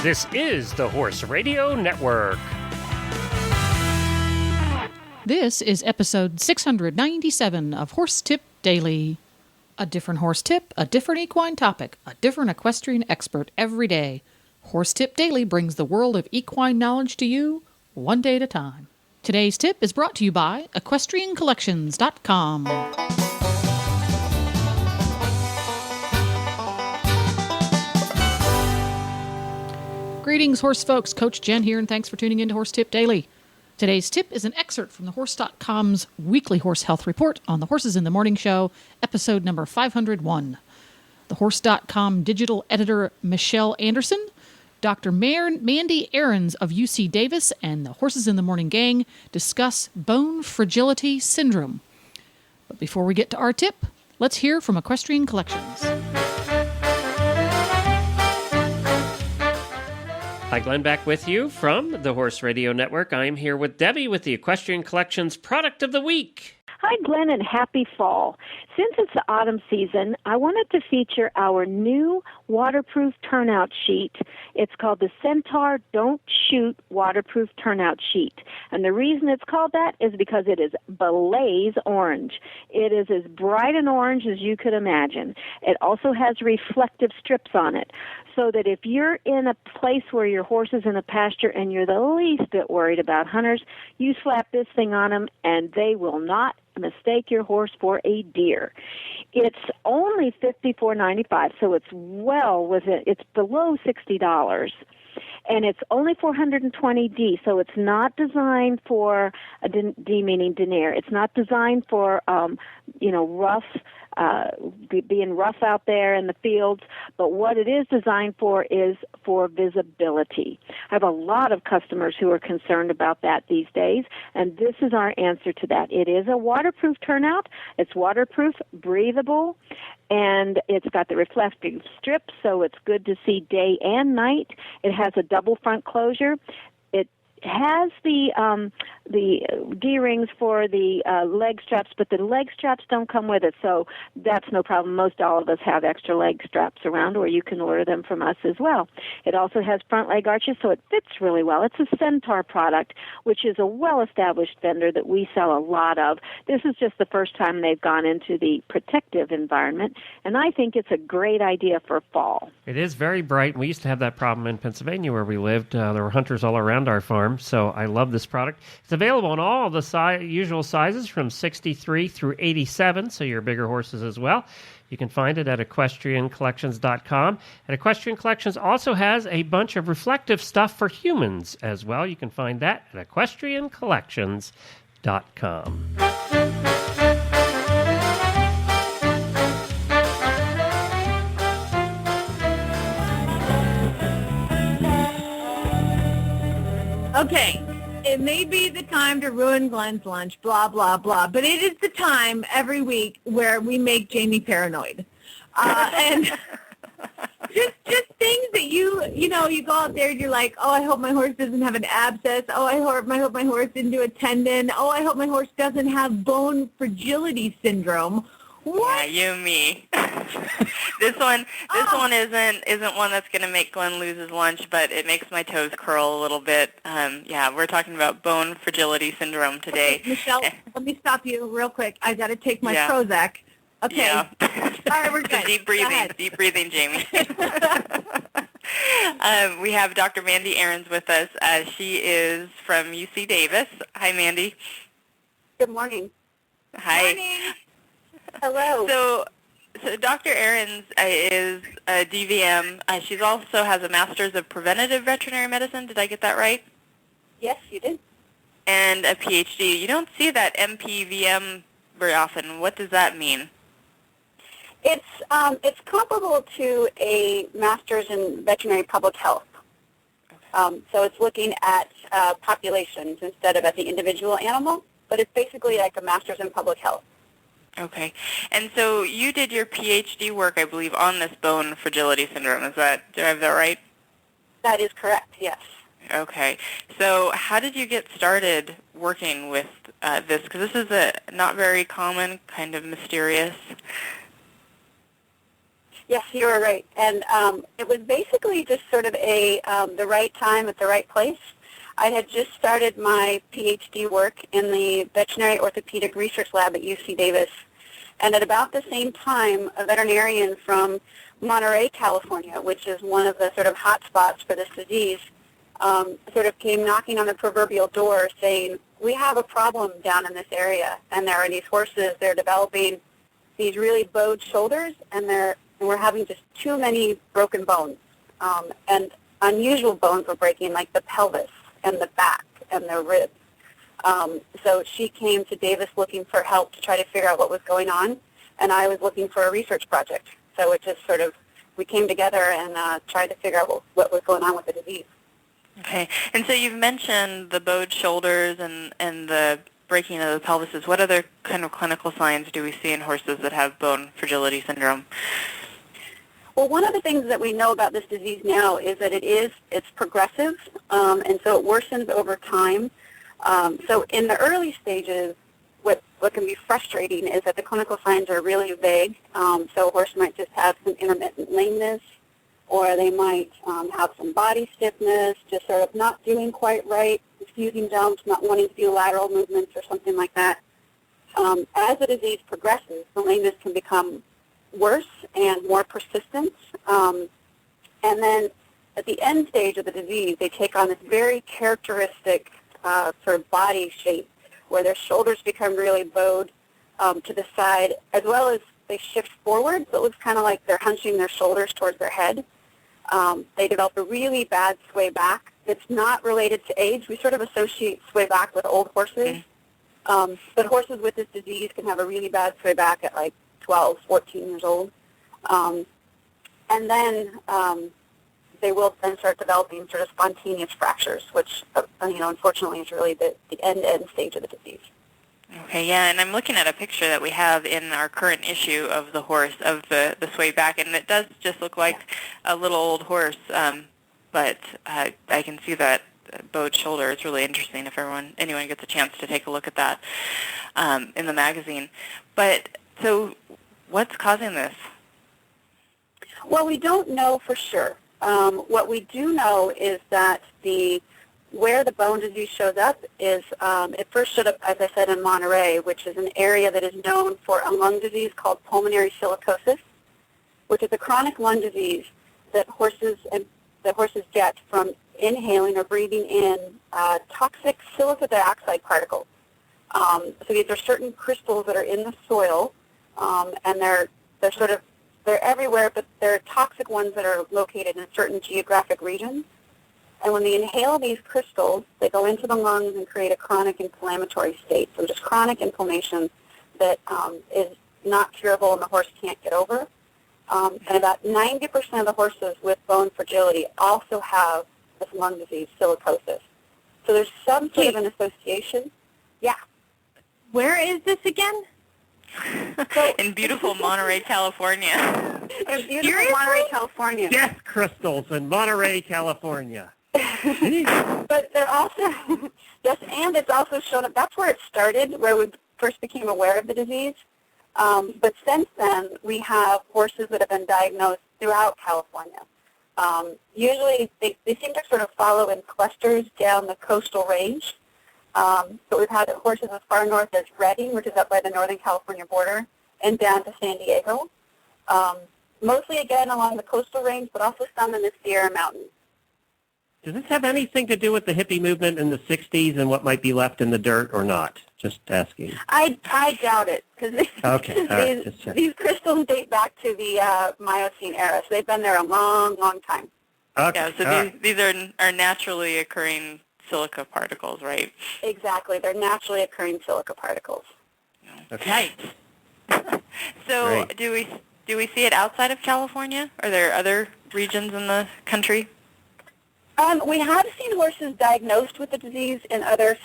This is the Horse Radio Network. This is episode 697 of Horse Tip Daily. A different horse tip, a different equine topic, a different equestrian expert every day. Horse Tip Daily brings the world of equine knowledge to you, one day at a time. Today's tip is brought to you by EquestrianCollections.com. Greetings, horse folks. Coach Jen here, and thanks for tuning in to Horse Tip Daily. Today's tip is an excerpt from the Horse.com's weekly horse health report on the Horses in the Morning Show, episode number 501. The Horse.com digital editor Michelle Anderson, Dr. Mandy Arens of UC Davis, and the Horses in the Morning gang discuss bone fragility syndrome. But before we get to our tip, let's hear from Equestrian Collections. Hi, Glenn, back with you from the Horse Radio Network. I'm here with Debbie with the Equestrian Collections Product of the Week. Hi, Glenn, and happy fall. Since it's the autumn season, I wanted to feature our new waterproof turnout sheet. It's called the Centaur Don't Shoot Waterproof Turnout Sheet. And the reason it's called that is because it is blaze orange. It is as bright an orange as you could imagine. It also has reflective strips on it, so that if you're in a place where your horse is in a pasture and you're the least bit worried about hunters, you slap this thing on them and they will not mistake your horse for a deer. It's only $54.95, so it's well within, it's below $60. And it's only 420D, so it's not designed for a D meaning denier. It's not designed for, rough, being rough out there in the fields, but what it is designed for is for visibility. I have a lot of customers who are concerned about that these days, and this is our answer to that. It is a waterproof turnout. It's waterproof, breathable, and it's got the reflective strips, so it's good to see day and night. It has a double front closure. It has the D-rings for the leg straps, but the leg straps don't come with it, so that's no problem. Most all of us have extra leg straps around, or you can order them from us as well. It also has front leg arches, so it fits really well. It's a Centaur product, which is a well-established vendor that we sell a lot of. This is just the first time they've gone into the protective environment, and I think it's a great idea for fall. It is very bright. We used to have that problem in Pennsylvania where we lived. There were hunters all around our farm, so I love this product. It's available in all the usual sizes from 63 through 87, so your bigger horses as well. You can find it at EquestrianCollections.com. And Equestrian Collections also has a bunch of reflective stuff for humans as well. You can find that at EquestrianCollections.com. Okay, it may be the time to ruin Glenn's lunch, blah, blah, blah, but it is the time every week where we make Jamie paranoid. And just things that you go out there and you're like, oh, I hope my horse doesn't have an abscess. Oh, I hope my horse didn't do a tendon. Oh, I hope my horse doesn't have bone fragility syndrome. What? Yeah, you, me. This one isn't one that's going to make Glenn lose his lunch, but it makes my toes curl a little bit. We're talking about bone fragility syndrome today. Okay, Michelle, let me stop you real quick. I got to take my Prozac. Okay. Yeah. All right, we're good. Deep breathing, Jamie. We have Dr. Mandy Arens with us. She is from UC Davis. Hi, Mandy. Good morning. Hi. Morning. Hello. So Dr. Arens is a DVM. She also has a Master's of Preventative Veterinary Medicine. Did I get that right? Yes, you did. And a PhD. You don't see that MPVM very often. What does that mean? It's comparable to a master's in veterinary public health. So it's looking at populations instead of at the individual animal, but it's basically like a master's in public health. Okay. And so you did your PhD work, I believe, on this bone fragility syndrome. Do I have that right? That is correct, yes. Okay. So how did you get started working with this? Because this is a not very common, kind of mysterious. Yes, you were right. And it was basically just sort of the right time at the right place. I had just started my PhD work in the veterinary orthopedic research lab at UC Davis. And at about the same time, a veterinarian from Monterey, California, which is one of the sort of hot spots for this disease, sort of came knocking on the proverbial door saying, we have a problem down in this area, and there are these horses, they're developing these really bowed shoulders, and we're having just too many broken bones. And unusual bones were breaking, like the pelvis and the back and the ribs. So she came to Davis looking for help to try to figure out what was going on, and I was looking for a research project. So it just sort of, we came together and tried to figure out what was going on with the disease. Okay. And so you've mentioned the bowed shoulders and the breaking of the pelvises. What other kind of clinical signs do we see in horses that have bone fragility syndrome? Well, one of the things that we know about this disease now is that it's progressive, and so it worsens over time. So in the early stages, what can be frustrating is that the clinical signs are really vague. So a horse might just have some intermittent lameness, or they might have some body stiffness, just sort of not doing quite right, refusing jumps, not wanting to do lateral movements or something like that. As the disease progresses, the lameness can become worse and more persistent. And then at the end stage of the disease, they take on this very characteristic sort of body shape where their shoulders become really bowed to the side, as well as they shift forward, so it looks kind of like they're hunching their shoulders towards their head. They develop a really bad sway back. It's not related to age. We sort of associate sway back with old horses. But horses with this disease can have a really bad sway back at like 12, 14 years old. And then they will then start developing sort of spontaneous fractures, which, unfortunately is really the end stage of the disease. Okay, yeah, and I'm looking at a picture that we have in our current issue of the horse, of the sway back, and it does just look like a little old horse, but I can see that bowed shoulder. It's really interesting if anyone gets a chance to take a look at that in the magazine. But, so what's causing this? Well, we don't know for sure. What we do know is that where the bone disease shows up is, it first showed up, as I said, in Monterey, which is an area that is known for a lung disease called pulmonary silicosis, which is a chronic lung disease that horses get from inhaling or breathing in toxic silica dioxide particles. So these are certain crystals that are in the soil, and they're everywhere, but they're toxic ones that are located in certain geographic regions. And when they inhale these crystals, they go into the lungs and create a chronic inflammatory state. So just chronic inflammation that is not curable and the horse can't get over. And about 90% of the horses with bone fragility also have this lung disease, silicosis. So there's some sort of an association. Yeah. Where is this again? In beautiful Monterey, California. In beautiful Monterey, California. Death crystals in Monterey, California. But they're also, yes, and it's also shown up, that's where it started, where we first became aware of the disease. But since then, we have horses that have been diagnosed throughout California. Usually, they seem to sort of follow in clusters down the coastal range. But we've had horses as far north as Redding, which is up by the Northern California border, and down to San Diego. Mostly, again, along the coastal range, but also some in the Sierra Mountains. Does this have anything to do with the hippie movement in the 60s and what might be left in the dirt or not? Just asking. I doubt it, because these crystals date back to the Miocene era, so they've been there a long, long time. Okay. Yeah, so these are naturally occurring silica particles, right? Exactly. They're naturally occurring silica particles. Okay. So Great. do we see it outside of California? Are there other regions in the country? We have seen horses diagnosed with the disease in other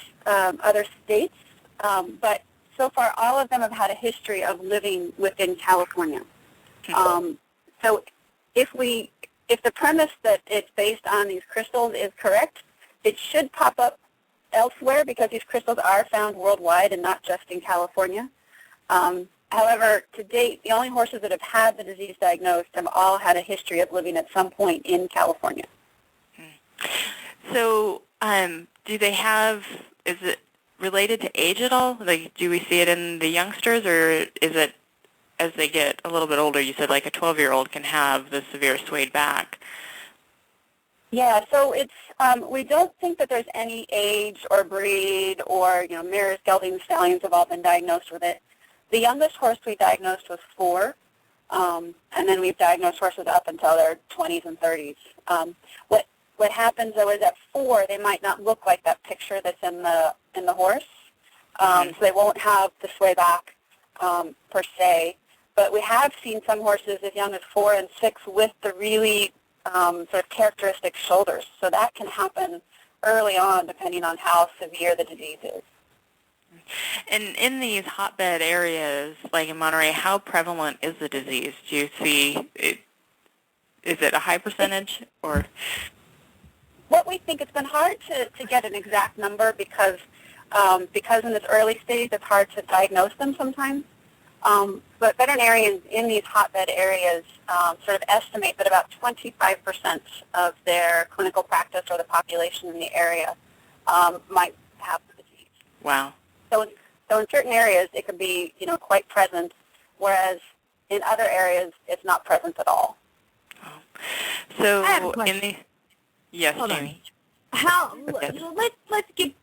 states, but so far all of them have had a history of living within California. So if the premise that it's based on these crystals is correct, it should pop up elsewhere because these crystals are found worldwide and not just in California. And However, to date, the only horses that have had the disease diagnosed have all had a history of living at some point in California. So do they have, is it related to age at all? Like, do we see it in the youngsters, or is it as they get a little bit older? You said like a 12-year-old can have the severe swayed back. Yeah, so it's we don't think that there's any age or breed or, mares, geldings, stallions have all been diagnosed with it. The youngest horse we diagnosed was 4, and then we've diagnosed horses up until their 20s and 30s. What happens though is at 4 they might not look like that picture that's in the horse, so they won't have the sway back per se. But we have seen some horses as young as 4 and 6 with the really sort of characteristic shoulders. So that can happen early on depending on how severe the disease is. And in these hotbed areas, like in Monterey, how prevalent is the disease? Do you see it? Is it a high percentage, or? What we think, it's been hard to get an exact number because in this early stage it's hard to diagnose them sometimes. But veterinarians in these hotbed areas sort of estimate that about 25% of their clinical practice or the population in the area might have the disease. Wow. So in certain areas it can be quite present, whereas in other areas it's not present at all. Oh. So I have a question. Yes, Hold Jamie. on. How?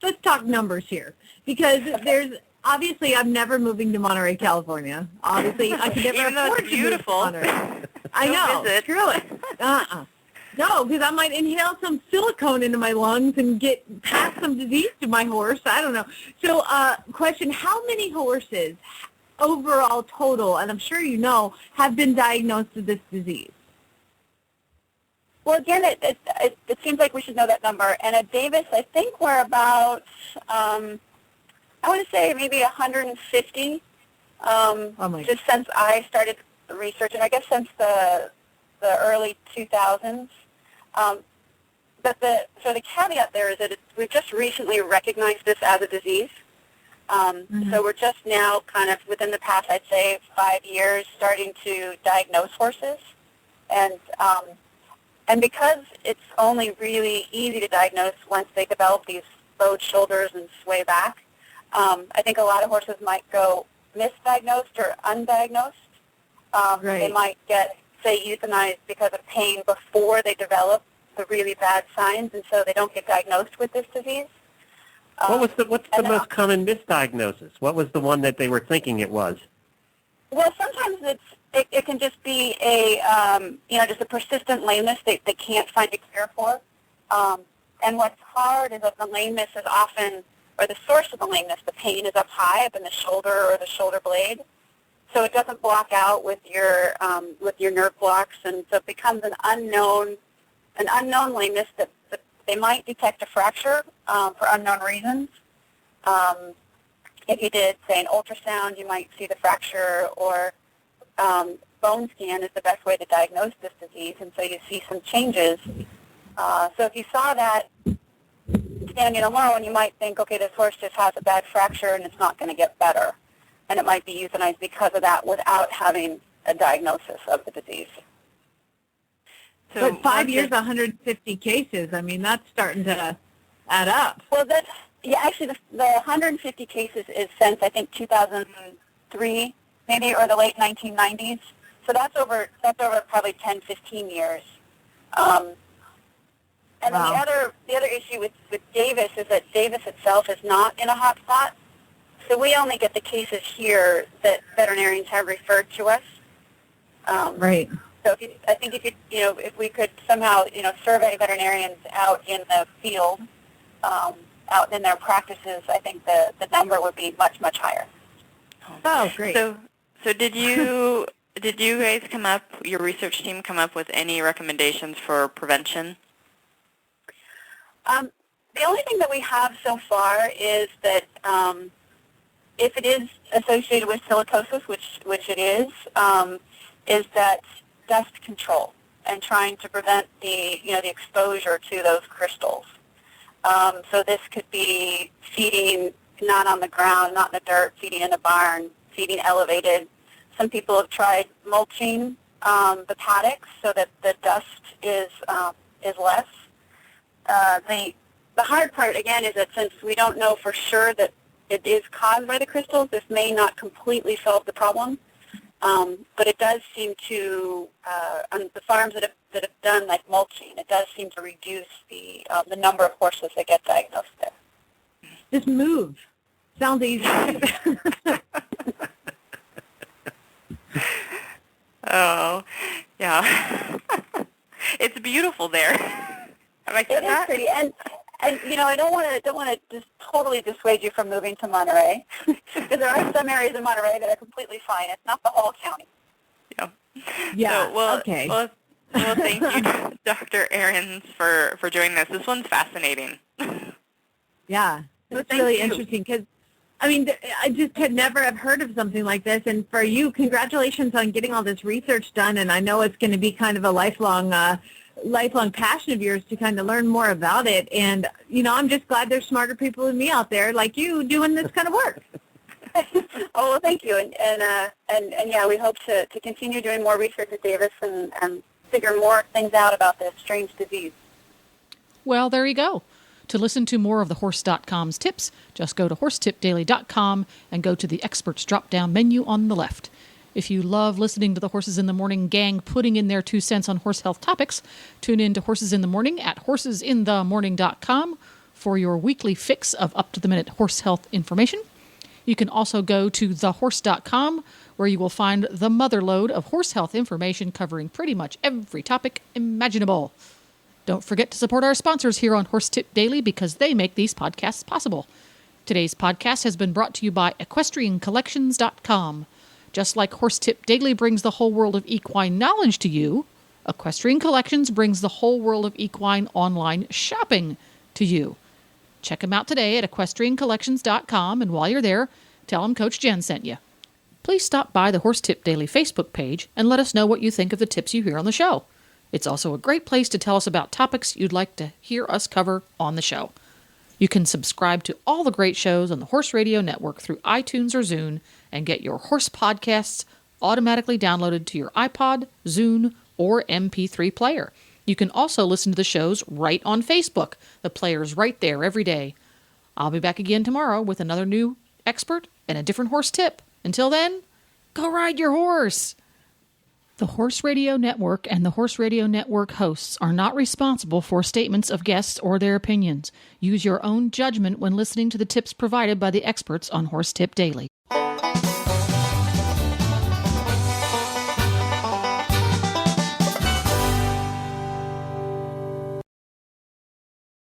Let's talk numbers here, because there's obviously I'm never moving to Monterey, California. Obviously, I could never Even though afford it's to move to beautiful. Monterey. I Go know. visit. Screw it. No, because I might inhale some silicone into my lungs and pass some disease to my horse. I don't know. So, question: how many horses overall total, and I'm sure you know, have been diagnosed with this disease? Well, again, it seems like we should know that number. And at Davis, I think we're about, I want to say maybe 150. Just since I started researching, I guess since the early 2000s. But the caveat there is that we've just recently recognized this as a disease. So we're just now kind of within the past, I'd say, 5 years, starting to diagnose horses. And because it's only really easy to diagnose once they develop these bowed shoulders and sway back, I think a lot of horses might go misdiagnosed or undiagnosed. They might get, say, euthanized because of pain before they develop the really bad signs, and so they don't get diagnosed with this disease. What's the most common misdiagnosis? What was the one that they were thinking it was? Well, sometimes it can just be just a persistent lameness they can't find a cure for. And what's hard is that the lameness is often, or the source of the lameness, the pain is up high, up in the shoulder or the shoulder blade. So it doesn't block out with your nerve blocks, and so it becomes an unknown lameness that they might detect a fracture for unknown reasons. If you did, say, an ultrasound, you might see the fracture, or bone scan is the best way to diagnose this disease, and so you see some changes. So if you saw that standing alone, you might think, okay, this horse just has a bad fracture and it's not going to get better, and it might be euthanized because of that without having a diagnosis of the disease. So but 5 years, 150 cases, I mean, that's starting to add up. Well, actually, the 150 cases is since, I think, 2003, maybe, or the late 1990s. So that's over probably 10, 15 years. And then the other issue with Davis is that Davis itself is not in a hot spot. So we only get the cases here that veterinarians have referred to us. Right. So if we could somehow, survey veterinarians out in the field, out in their practices, I think the number would be much, much higher. Oh, great. So did you guys your research team come up with any recommendations for prevention? The only thing that we have so far is that if it is associated with silicosis, which it is that dust control and trying to prevent the exposure to those crystals. So this could be feeding not on the ground, not in the dirt, feeding in a barn, feeding elevated, some people have tried mulching the paddocks so that the dust is less. The hard part, again, is that since we don't know for sure that it is caused by the crystals, this may not completely solve the problem. But it does seem to, on the farms that have done like mulching, it does seem to reduce the number of horses that get diagnosed there. Just move. Sounds easy. Oh, yeah. It's beautiful there. Have I said It is that? pretty, and you know, I don't want to just totally dissuade you from moving to Monterey, because there are some areas in Monterey that are completely fine. It's not the whole county. Yeah. Yeah. So, well, okay. Well, thank you, Dr. Arens, for doing this. This one's fascinating. Yeah. Well, It's thank really you. interesting because, I mean, I just had never have heard of something like this. And for you, congratulations on getting all this research done. And I know it's going to be kind of a lifelong passion of yours to kind of learn more about it. And, you know, I'm just glad there's smarter people than me out there like you doing this kind of work. Oh, well, thank you. And yeah, we hope to continue doing more research at Davis and figure more things out about this strange disease. Well, there you go. To listen to more of the Horse.com's tips, just go to horsetipdaily.com and go to the experts drop-down menu on the left. If you love listening to the Horses in the Morning gang putting in their 2 cents on horse health topics, tune in to Horses in the Morning at horsesinthemorning.com for your weekly fix of up-to-the-minute horse health information. You can also go to thehorse.com, where you will find the motherlode of horse health information covering pretty much every topic imaginable. Don't forget to support our sponsors here on Horse Tip Daily because they make these podcasts possible. Today's podcast has been brought to you by EquestrianCollections.com. Just like Horse Tip Daily brings the whole world of equine knowledge to you, Equestrian Collections brings the whole world of equine online shopping to you. Check them out today at EquestrianCollections.com, and while you're there, tell them Coach Jen sent you. Please stop by the Horse Tip Daily Facebook page and let us know what you think of the tips you hear on the show. It's also a great place to tell us about topics you'd like to hear us cover on the show. You can subscribe to all the great shows on the Horse Radio Network through iTunes or Zune and get your horse podcasts automatically downloaded to your iPod, Zune, or MP3 player. You can also listen to the shows right on Facebook. The player's right there every day. I'll be back again tomorrow with another new expert and a different horse tip. Until then, go ride your horse! The Horse Radio Network and the Horse Radio Network hosts are not responsible for statements of guests or their opinions. Use your own judgment when listening to the tips provided by the experts on Horse Tip Daily.